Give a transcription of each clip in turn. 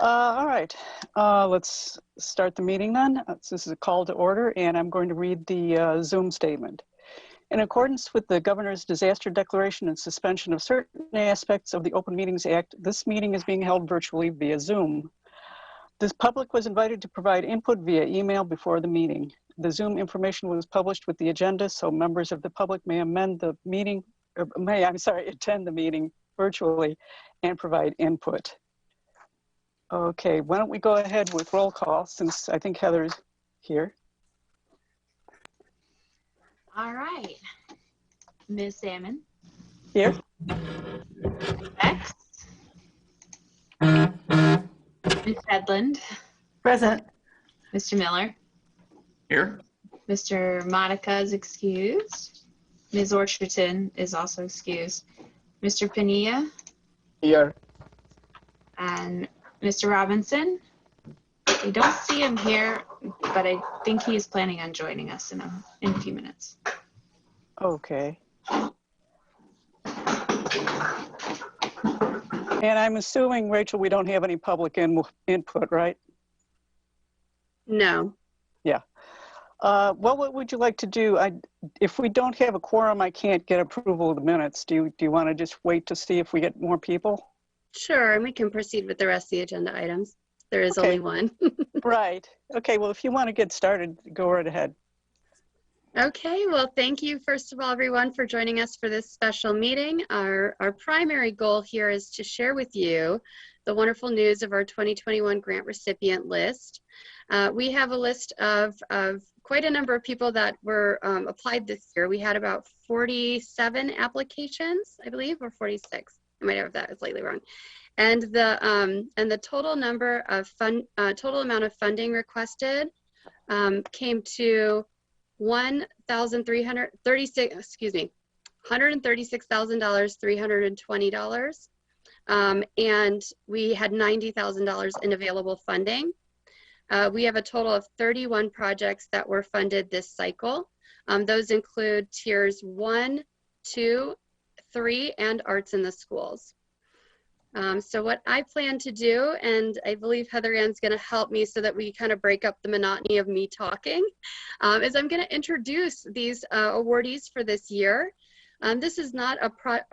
All right, let's start the meeting then. This is a call to order, and I'm going to read the Zoom statement. In accordance with the Governor's disaster declaration and suspension of certain aspects of the Open Meetings Act, this meeting is being held virtually via Zoom. The public was invited to provide input via email before the meeting. The Zoom information was published with the agenda, so members of the public may attend the meeting virtually and provide input. Okay, why don't we go ahead with roll call, since I think Heather's here. All right. Ms. Salmon. Here. X. Ms. Hedlund. Present. Mr. Miller. Here. Mr. Monica is excused. Ms. Orcherton is also excused. Mr. Pania. Here. And Mr. Robinson. We don't see him here, but I think he is planning on joining us in a few minutes. Okay. And I'm assuming, Rachel, we don't have any public input, right? No. Yeah. Well, what would you like to do? If we don't have a quorum, I can't get approval of the minutes. Do you want to just wait to see if we get more people? Sure, and we can proceed with the rest of the agenda items. There is Okay. only one. Right. Okay, well, if you want to get started, go right ahead. Okay, well, thank you, first of all, everyone, for joining us for this special meeting. Our primary goal here is to share with you the wonderful news of our 2021 grant recipient list. We have a list of quite a number of people that were applied this year. We had about 47 applications, I believe, or 46. I might have that slightly wrong. And the total number of total amount of funding requested came to $136,320, and we had $90,000 in available funding. We have a total of 31 projects that were funded this cycle. Those include tiers 1, 2, 3, and arts in the schools. So what I plan to do, and I believe Heather Ann's going to help me so that we kind of break up the monotony of me talking, is I'm going to introduce these awardees for this year. This is not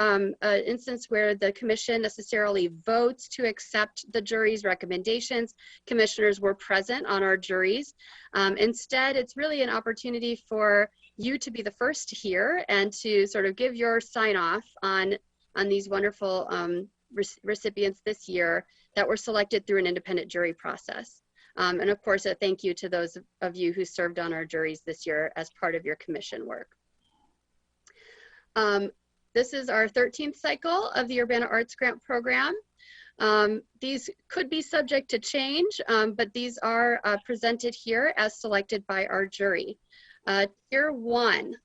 an instance where the commission necessarily votes to accept the jury's recommendations. Commissioners were present on our juries. Instead, it's really an opportunity for you to be the first to hear and to sort of give your sign off on these wonderful recipients this year that were selected through an independent jury process. And of course, a thank you to those of you who served on our juries this year as part of your commission work. This is our 13th cycle of the Urbana Arts Grant Program. These could be subject to change, but these are presented here as selected by our jury. Tier 1.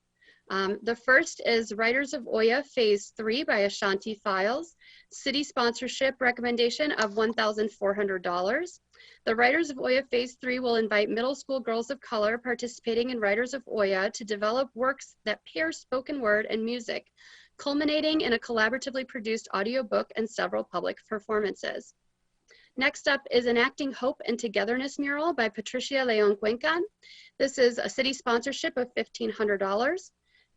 The first is Writers of Oya Phase 3 by Ashanti Files. City sponsorship recommendation of $1,400. The Writers of Oya Phase 3 will invite middle school girls of color participating in Writers of Oya to develop works that pair spoken word and music, culminating in a collaboratively produced audiobook and several public performances. Next up is Enacting Hope and Togetherness mural by Patricia Leon Cuencan. This is a city sponsorship of $1,500.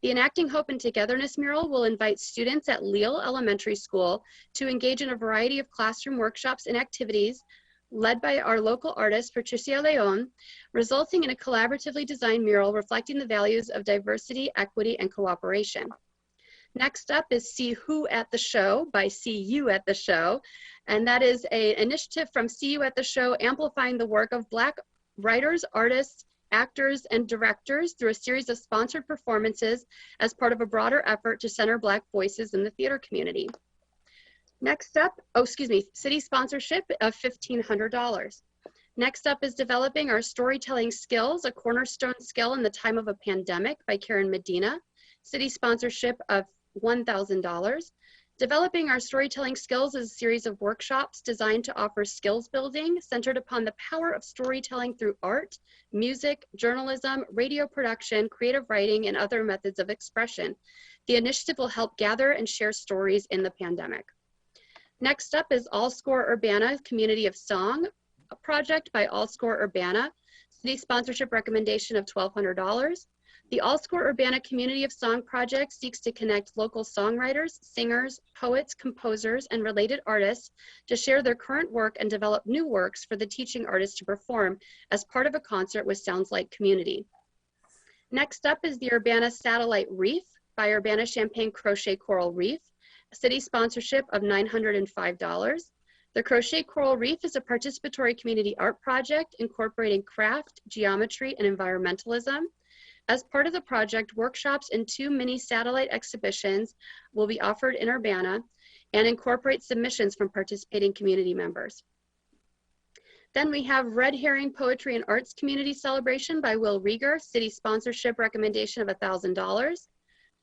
The Enacting Hope and Togetherness mural will invite students at Leal Elementary School to engage in a variety of classroom workshops and activities led by our local artist, Patricia Leon, resulting in a collaboratively designed mural reflecting the values of diversity, equity, and cooperation. Next up is See Who at the Show by See You at the Show, and that is an initiative from See You at the Show amplifying the work of Black writers, artists, actors, and directors through a series of sponsored performances as part of a broader effort to center Black voices in the theater community. Next up, city sponsorship of $1,500. Next up is Developing Our Storytelling Skills, a cornerstone skill in the time of a pandemic by Karen Medina. City sponsorship of $1,000. Developing Our Storytelling Skills is a series of workshops designed to offer skills building centered upon the power of storytelling through art, music, journalism, radio production, creative writing, and other methods of expression. The initiative will help gather and share stories in the pandemic. Next up is All Score Urbana Community of Song, a project by All Score Urbana. City sponsorship recommendation of $1,200. The All Score Urbana Community of Song project seeks to connect local songwriters, singers, poets, composers, and related artists to share their current work and develop new works for the teaching artists to perform as part of a concert with Sounds Like Community. Next up is the Urbana Satellite Reef by Urbana Champaign Crochet Coral Reef, a city sponsorship of $905. The Crochet Coral Reef is a participatory community art project incorporating craft, geometry, and environmentalism. As part of the project, workshops and 2 mini satellite exhibitions will be offered in Urbana and incorporate submissions from participating community members. Then we have Red Herring Poetry and Arts Community Celebration by Will Rieger, city sponsorship recommendation of $1,000.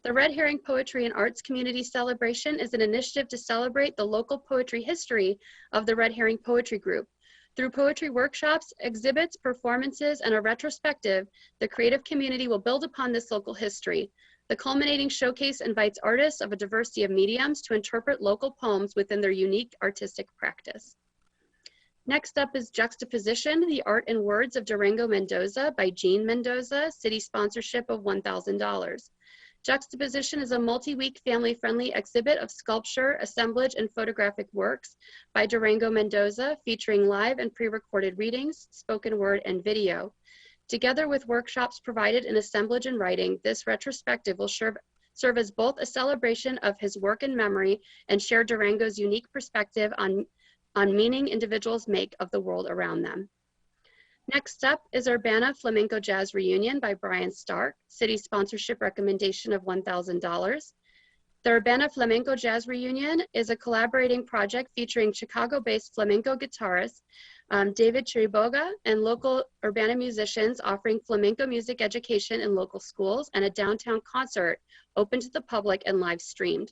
The Red Herring Poetry and Arts Community Celebration is an initiative to celebrate the local poetry history of the Red Herring Poetry Group. Through poetry workshops, exhibits, performances, and a retrospective, the creative community will build upon this local history. The culminating showcase invites artists of a diversity of mediums to interpret local poems within their unique artistic practice. Next up is Juxtaposition, the Art and Words of Durango Mendoza by Jean Mendoza, city sponsorship of $1,000. Juxtaposition is a multi-week family-friendly exhibit of sculpture, assemblage, and photographic works by Durango Mendoza, featuring live and pre-recorded readings, spoken word, and video. Together with workshops provided in assemblage and writing, this retrospective will serve as both a celebration of his work and memory and share Durango's unique perspective on meaning individuals make of the world around them. Next up is Urbana Flamenco Jazz Reunion by Brian Stark, city sponsorship recommendation of $1,000. The Urbana Flamenco Jazz Reunion is a collaborating project featuring Chicago-based flamenco guitarist David Chiriboga and local Urbana musicians offering flamenco music education in local schools and a downtown concert open to the public and live streamed.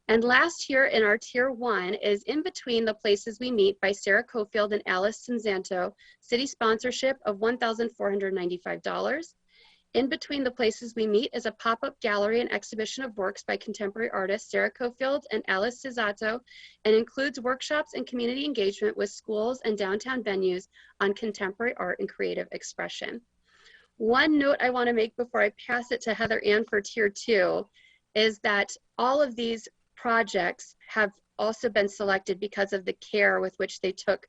And last here in our Tier 1 is In Between the Places We Meet by Sarah Cofield and Alice Cinzanto, city sponsorship of $1,495. In Between the Places We Meet is a pop-up gallery and exhibition of works by contemporary artists Sarah Cofield and Alice Cinzanto, and includes workshops and community engagement with schools and downtown venues on contemporary art and creative expression. One note I want to make before I pass it to Heather Ann for Tier 2 is that all of these projects have also been selected because of the care with which they took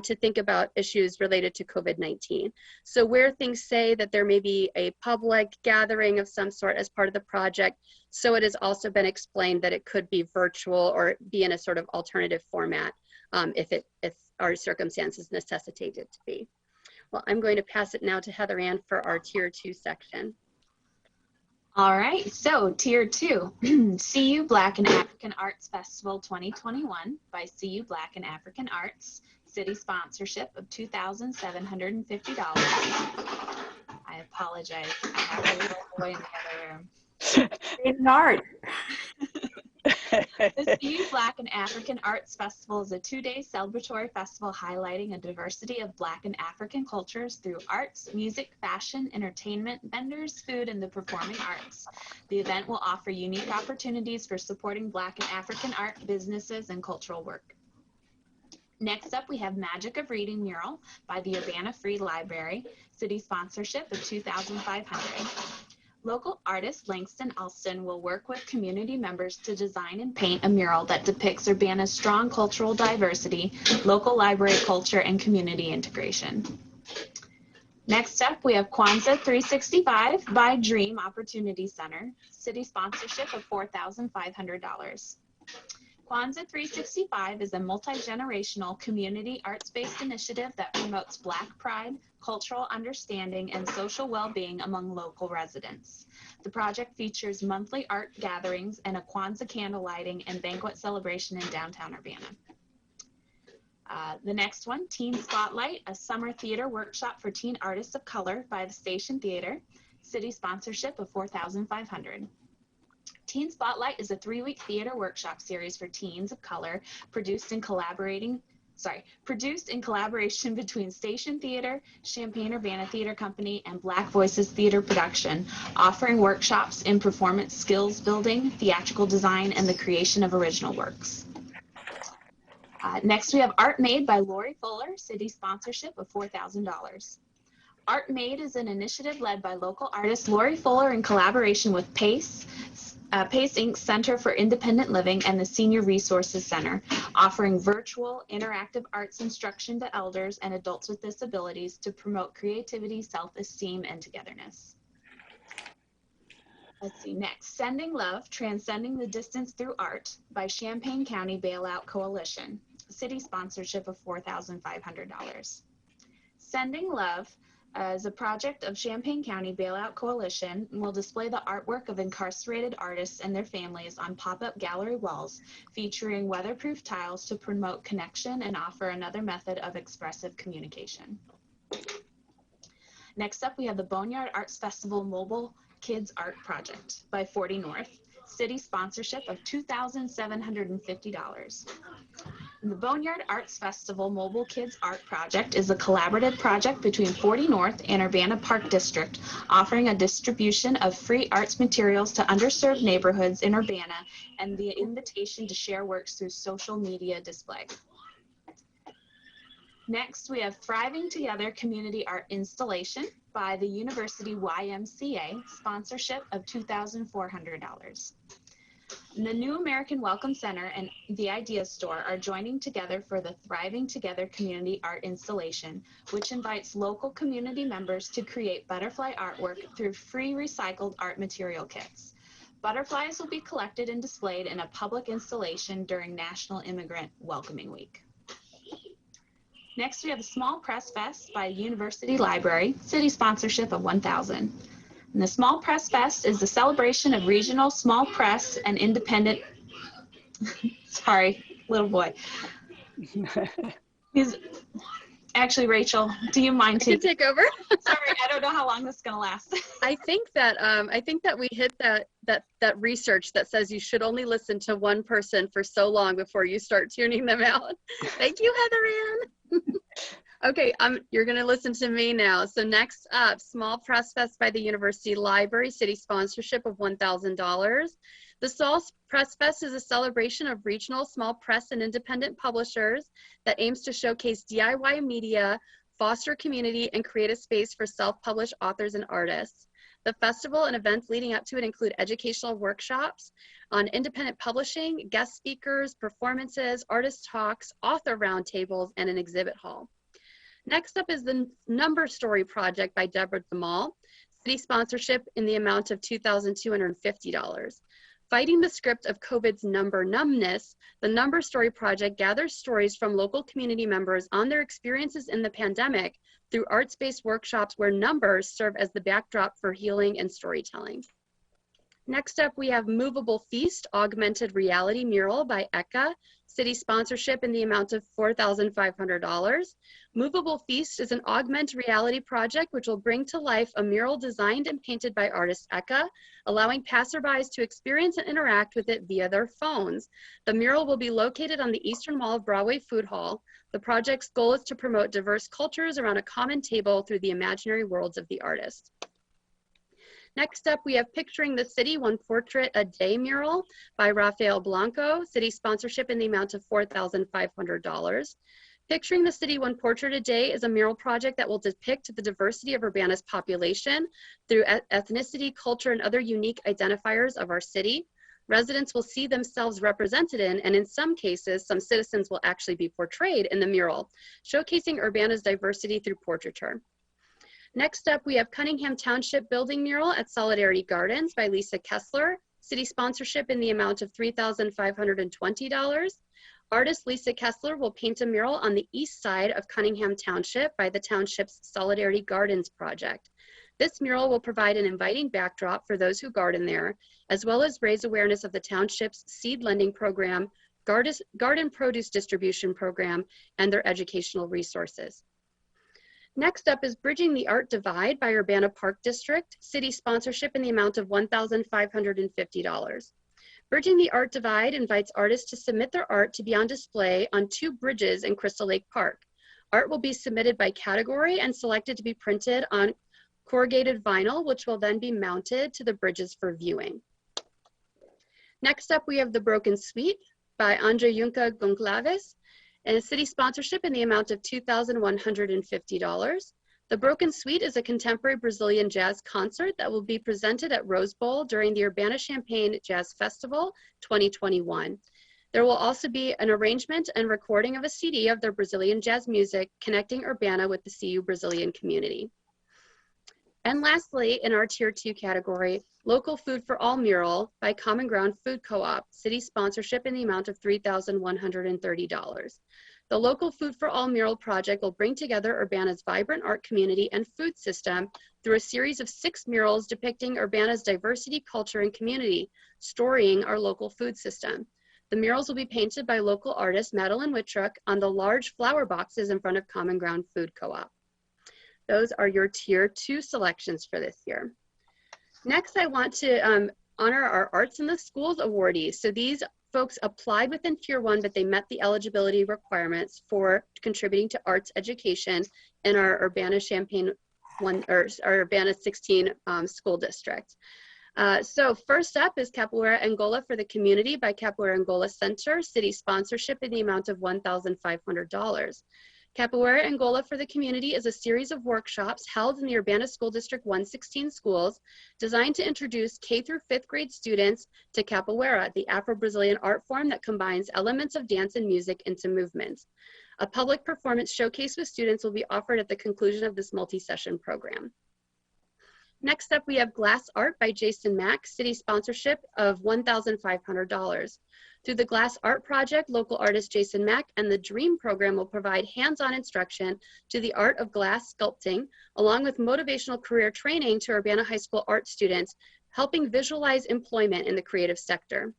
to think about issues related to COVID-19. So where things say that there may be a public gathering of some sort as part of the project, so it has also been explained that it could be virtual or be in a sort of alternative format if our circumstances necessitate it to be. Well, I'm going to pass it now to Heather Ann for our Tier 2 section. All right, so Tier 2, CU Black and African Arts Festival 2021 by CU Black and African Arts, city sponsorship of $2,750. I apologize, I have a little boy in the other room. It's art. The CU Black and African Arts Festival is a 2-day celebratory festival highlighting a diversity of Black and African cultures through arts, music, fashion, entertainment, vendors, food, and the performing arts. The event will offer unique opportunities for supporting Black and African art, businesses, and cultural work. Next up, we have Magic of Reading mural by the Urbana Free Library, city sponsorship of $2,500. Local artist Langston Alston will work with community members to design and paint a mural that depicts Urbana's strong cultural diversity, local library culture, and community integration. Next up, we have Kwanzaa 365 by Dream Opportunity Center, city sponsorship of $4,500. Kwanzaa 365 is a multi-generational community arts-based initiative that promotes Black pride, cultural understanding, and social well-being among local residents. The project features monthly art gatherings and a Kwanzaa candle lighting and banquet celebration in downtown Urbana. The next one, Teen Spotlight, a summer theater workshop for teen artists of color by the Station Theater, city sponsorship of $4,500. Teen Spotlight is a 3-week theater workshop series for teens of color produced in collaboration between Station Theater, Champaign-Urbana Theater Company, and Black Voices Theater Production, offering workshops in performance skills building, theatrical design, and the creation of original works. Next, we have Art Made by Lori Fuller, city sponsorship of $4,000. Art Made is an initiative led by local artist Lori Fuller in collaboration with PACE, PACE Inc. Center for Independent Living and the Senior Resources Center, offering virtual interactive arts instruction to elders and adults with disabilities to promote creativity, self-esteem, and togetherness. Let's see, next, Sending Love, Transcending the Distance Through Art by Champaign County Bailout Coalition, city sponsorship of $4,500. Sending Love is a project of Champaign County Bailout Coalition and will display the artwork of incarcerated artists and their families on pop-up gallery walls, featuring weatherproof tiles to promote connection and offer another method of expressive communication. Next up, we have the Boneyard Arts Festival Mobile Kids Art Project by 40 North, city sponsorship of $2,750. The Boneyard Arts Festival Mobile Kids Art Project is a collaborative project between 40 North and Urbana Park District, offering a distribution of free arts materials to underserved neighborhoods in Urbana and the invitation to share works through social media display. Next, we have Thriving Together Community Art Installation by the University YMCA, sponsorship of $2,400. The New American Welcome Center and the Idea Store are joining together for the Thriving Together Community Art Installation, which invites local community members to create butterfly artwork through free recycled art material kits. Butterflies will be collected and displayed in a public installation during National Immigrant Welcoming Week. Next, we have the Small Press Fest by University Library, city sponsorship of $1,000. And the Small Press Fest is the celebration of regional small press and independent, sorry, little boy. Actually, Rachel, do you mind I can take over. Sorry, I don't know how long this is gonna last. I think that we hit that research that says you should only listen to one person for so long before you start tuning them out. Thank you, Heather Ann. Okay, you're going to listen to me now. So next up, Small Press Fest by the University Library, city sponsorship of $1,000. The Small Press Fest is a celebration of regional small press and independent publishers that aims to showcase DIY media, foster community, and create a space for self-published authors and artists. The festival and events leading up to it include educational workshops on independent publishing, guest speakers, performances, artist talks, author roundtables, and an exhibit hall. Next up is the Number Story Project by Deborah Demal, city sponsorship in the amount of $2,250. Fighting the script of COVID's number numbness, the Number Story Project gathers stories from local community members on their experiences in the pandemic through arts-based workshops where numbers serve as the backdrop for healing and storytelling. Next up, we have Movable Feast, Augmented Reality Mural by ECA, city sponsorship in the amount of $4,500. Movable Feast is an augmented reality project which will bring to life a mural designed and painted by artist ECA, allowing passerbys to experience and interact with it via their phones. The mural will be located on the eastern wall of Broadway Food Hall. The project's goal is to promote diverse cultures around a common table through the imaginary worlds of the artist. Next up, we have Picturing the City, One Portrait a Day mural by Rafael Blanco, city sponsorship in the amount of $4,500. Picturing the City, One Portrait a Day is a mural project that will depict the diversity of Urbana's population through ethnicity, culture, and other unique identifiers of our city. Residents will see themselves represented in, and in some cases, some citizens will actually be portrayed in the mural, showcasing Urbana's diversity through portraiture. Next up, we have Cunningham Township Building Mural at Solidarity Gardens by Lisa Kessler, city sponsorship in the amount of $3,520. Artist Lisa Kessler will paint a mural on the east side of Cunningham Township by the township's Solidarity Gardens project. This mural will provide an inviting backdrop for those who garden there, as well as raise awareness of the township's seed lending program, garden produce distribution program, and their educational resources. Next up is Bridging the Art Divide by Urbana Park District, city sponsorship in the amount of $1,550. Bridging the Art Divide invites artists to submit their art to be on display on 2 bridges in Crystal Lake Park. Art will be submitted by category and selected to be printed on corrugated vinyl, which will then be mounted to the bridges for viewing. Next up, we have The Broken Sweep by Andre Junca Goncalves, and a city sponsorship in the amount of $2,150. The Broken Suite is a contemporary Brazilian jazz concert that will be presented at Rose Bowl during the Urbana-Champaign Jazz Festival 2021. There will also be an arrangement and recording of a CD of their Brazilian jazz music connecting Urbana with the CU Brazilian community. And lastly, in our Tier 2 category, Local Food for All mural by Common Ground Food Co-op, city sponsorship in the amount of $3,130. The Local Food for All mural project will bring together Urbana's vibrant art community and food system through a series of 6 murals depicting Urbana's diversity, culture, and community, storying our local food system. The murals will be painted by local artist Madeline Whitrook on the large flower boxes in front of Common Ground Food Co-op. Those are your Tier 2 selections for this year. Next, I want to honor our Arts in the Schools awardees. So these folks applied within Tier 1, but they met the eligibility requirements for contributing to arts education in our Urbana-Champaign our Urbana 16 school district. So first up is Capoeira Angola for the Community by Capoeira Angola Center, city sponsorship in the amount of $1,500. Capoeira Angola for the Community is a series of workshops held in the Urbana School District 116 schools designed to introduce K through 5th grade students to capoeira, the Afro-Brazilian art form that combines elements of dance and music into movements. A public performance showcase with students will be offered at the conclusion of this multi-session program. Next up, we have Glass Art by Jason Mack, city sponsorship of $1,500. Through the Glass Art Project, local artist Jason Mack and the DREAM program will provide hands-on instruction to the art of glass sculpting, along with motivational career training to Urbana High School art students, helping visualize employment in the creative sector.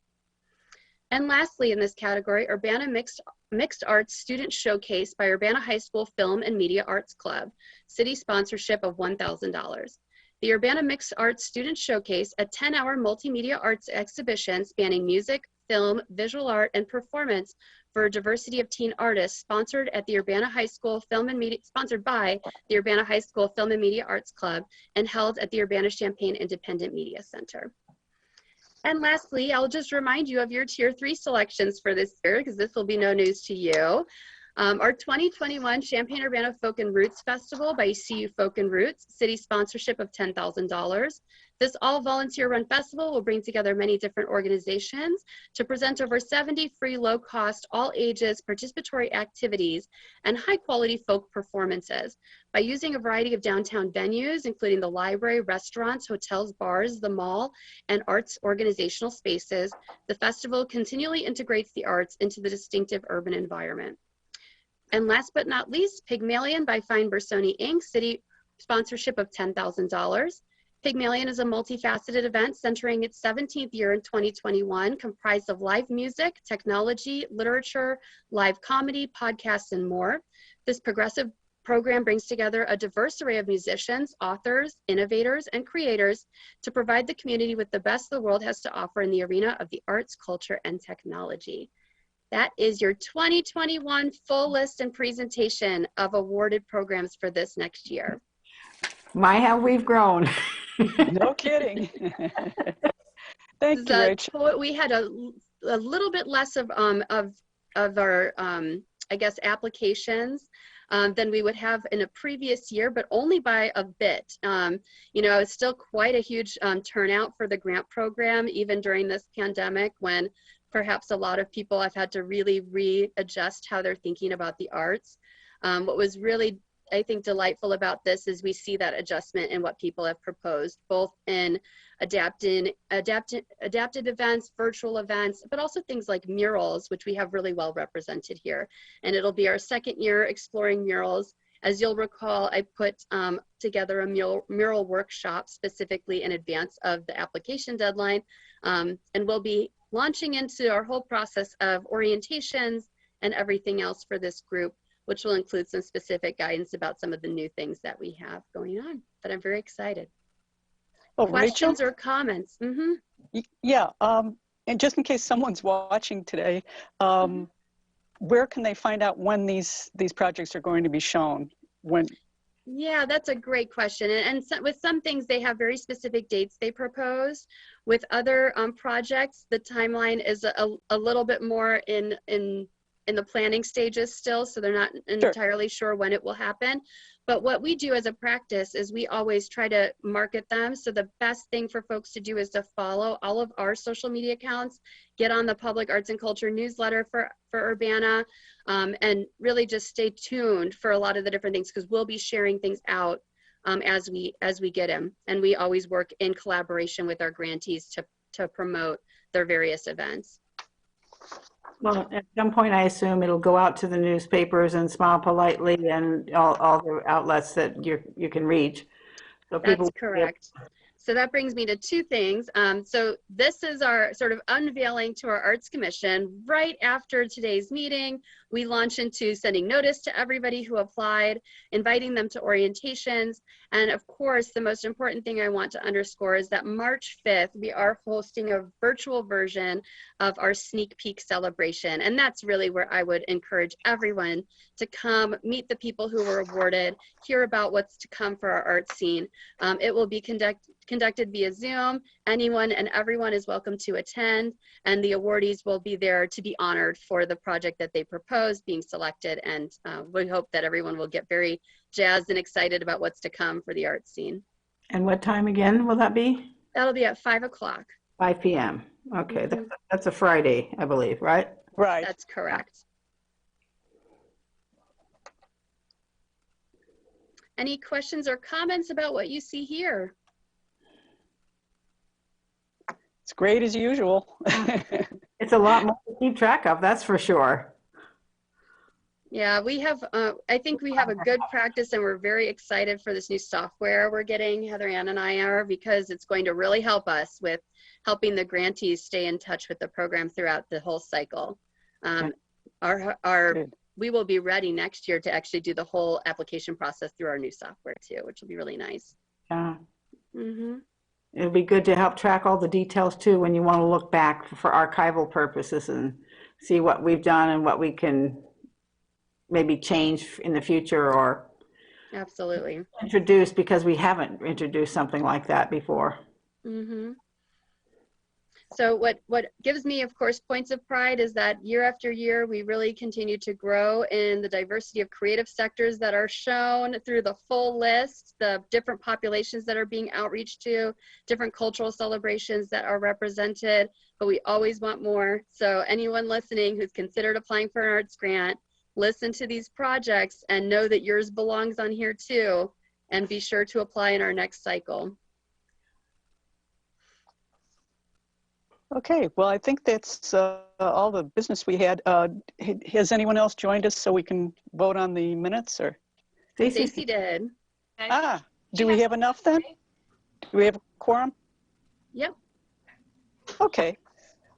And lastly, in this category, Urbana Mixed Arts Student Showcase by Urbana High School Film and Media Arts Club, city sponsorship of $1,000. The Urbana Mixed Arts Student Showcase, a 10-hour multimedia arts exhibition spanning music, film, visual art, and performance for a diversity of teen artists, sponsored by the Urbana High School Film and Media Arts Club, and held at the Urbana-Champaign Independent Media Center. And lastly, I'll just remind you of your Tier 3 selections for this year, because this will be no news to you. Our 2021 Champaign-Urbana Folk and Roots Festival by CU Folk and Roots, city sponsorship of $10,000. This all-volunteer run festival will bring together many different organizations to present over 70 free, low-cost, all-ages participatory activities and high-quality folk performances. By using a variety of downtown venues, including the library, restaurants, hotels, bars, the mall, and arts organizational spaces, the festival continually integrates the arts into the distinctive urban environment. And last but not least, Pygmalion by Fine Bersoni Inc., city sponsorship of $10,000. Pygmalion is a multifaceted event centering its 17th year in 2021, comprised of live music, technology, literature, live comedy, podcasts, and more. This progressive program brings together a diverse array of musicians, authors, innovators, and creators to provide the community with the best the world has to offer in the arena of the arts, culture, and technology. That is your 2021 full list and presentation of awarded programs for this next year. My, how we've grown. No kidding. Thank you, Rachel. We had a little bit less of our, I guess, applications than we would have in a previous year, but only by a bit. You know, it's still quite a huge turnout for the grant program, even during this pandemic, when perhaps a lot of people have had to really readjust how they're thinking about the arts. What was really, I think, delightful about this is we see that adjustment in what people have proposed, both in adapted events, virtual events, but also things like murals, which we have really well represented here. And it'll be our second year exploring murals. As you'll recall, I put together a mural workshop specifically in advance of the application deadline, and we'll be launching into our whole process of orientations and everything else for this group, which will include some specific guidance about some of the new things that we have going on. But I'm very excited. Oh, Questions Rachel? or comments? Mm-hmm. Yeah, and just in case someone's watching today, where can they find out when these projects are going to be shown? When? Yeah, that's a great question. And so, with some things, they have very specific dates they propose. With other projects, the timeline is a little bit more in in the planning stages still, so they're not Sure. entirely sure when it will happen. But what we do as a practice is we always try to market them. So the best thing for folks to do is to follow all of our social media accounts, get on the Public Arts and Culture newsletter for Urbana, and really just stay tuned for a lot of the different things, because we'll be sharing things out as we get them. And we always work in collaboration with our grantees to promote their various events. Well, at some point, I assume it'll go out to the newspapers and Smile Politely and all the outlets that you can reach. So That's correct. So that brings me to two things. So this is our sort of unveiling to our Arts Commission. Right after today's meeting, we launch into sending notice to everybody who applied, inviting them to orientations. And of course, the most important thing I want to underscore is that March 5th, we are hosting a virtual version of our sneak peek celebration. And that's really where I would encourage everyone to come meet the people who were awarded, hear about what's to come for our art scene. It will be conducted via Zoom. Anyone and everyone is welcome to attend, and the awardees will be there to be honored for the project that they proposed being selected. And we hope that everyone will get very jazzed and excited about what's to come for the art scene. And what time again will that be? That'll be at 5 o'clock. 5 p.m. Okay, that's a Friday, I believe, right? Right. That's correct. Any questions or comments about what you see here? It's great as usual. It's a lot more to keep track of, that's for sure. Yeah, we have, I think we have a good practice, and we're very excited for this new software we're getting, Heather Ann and I are, because it's going to really help us with helping the grantees stay in touch with the program throughout the whole cycle. We will be ready next year to actually do the whole application process through our new software too, which will be really nice. Yeah. Mm-hmm. It'll be good to help track all the details too when you want to look back for archival purposes and see what we've done and what we can maybe change in the future or Absolutely. introduce, because we haven't introduced something like that before. Mm-hmm. So what gives me, of course, points of pride is that year after year, we really continue to grow in the diversity of creative sectors that are shown through the full list, the different populations that are being outreached to, different cultural celebrations that are represented, but we always want more. So anyone listening who's considered applying for an arts grant, listen to these projects and know that yours belongs on here too, and be sure to apply in our next cycle. Okay, well, I think that's all the business we had. Has anyone else joined us so we can vote on the minutes? Or Stacy did. Do we have enough then? Do we have a quorum? Yep. Okay,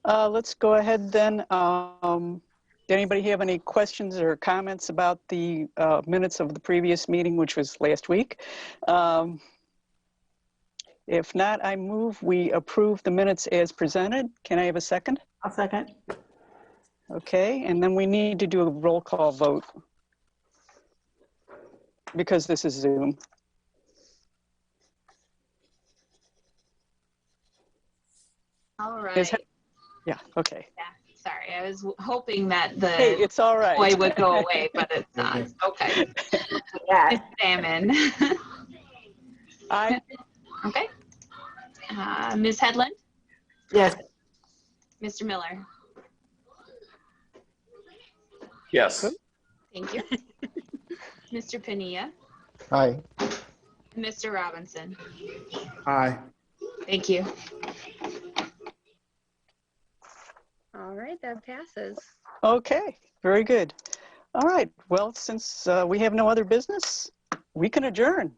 let's go ahead then. Did anybody have any questions or comments about the minutes of the previous meeting, which was last week? If not, I move we approve the minutes as presented. Can I have a second? I'll second. Okay, and then we need to do a roll call vote because this is Zoom. All right. Yeah, okay. Yeah, sorry, I was hoping that the Hey, it's all right. boy would go away, but it's not. Okay. Yeah. Ms. Salmon. Aye. Okay. Ms. Headland? Yes. Mr. Miller? Yes. Thank you. Mr. Pania? Aye. Mr. Robinson? Aye. Thank you. All right, that passes. Okay, very good. All right, well, since we have no other business, we can adjourn.